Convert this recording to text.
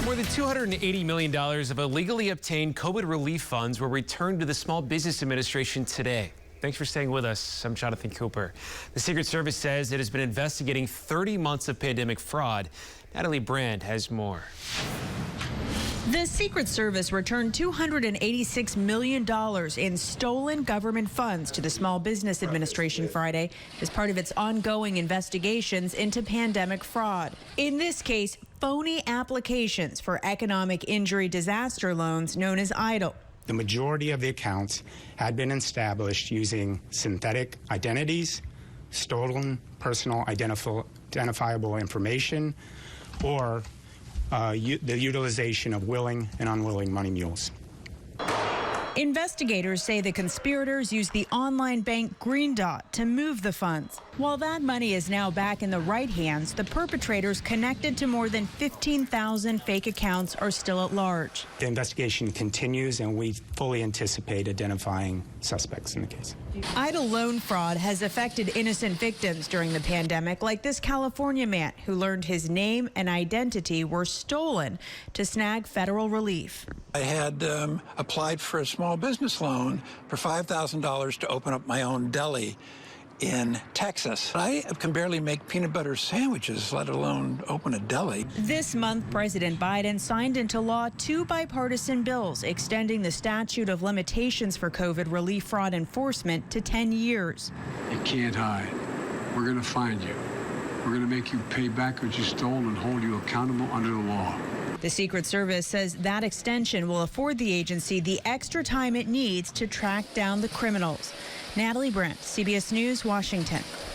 More than $280 million of illegally obtained COVID relief funds were returned to the Small Business Administration today. Thanks for staying with us. I'm Jonathan Cooper. The Secret Service says it has been investigating 30 months of pandemic fraud. Natalie Brand has more. The Secret Service returned $286 million in stolen government funds to the Small Business Administration Friday as part of its ongoing investigations into pandemic fraud. In this case, phony applications for economic injury disaster loans known as EIDL. The majority of the accounts had been established using synthetic identities, stolen personal identifiable information, or the utilization of willing and unwilling money mules. Investigators say the conspirators used the online bank Green Dot to move the funds. While that money is now back in the right hands, the perpetrators connected to more than 15,000 fake accounts are still at large. The investigation continues, and we fully anticipate identifying suspects in the case. EIDL loan fraud has affected innocent victims during the pandemic, like this California man who learned his name and identity were stolen to snag federal relief. I had applied for a small business loan for $5,000 to open up my own deli in Texas. I can barely make peanut butter sandwiches, let alone open a deli. This month, President Biden signed into law 2 bipartisan bills extending the statute of limitations for COVID relief fraud enforcement to 10 years. You can't hide. We're going to find you. We're going to make you pay back what you stole and hold you accountable under the law. The Secret Service says that extension will afford the agency the extra time it needs to track down the criminals. Natalie Brent, CBS News, Washington.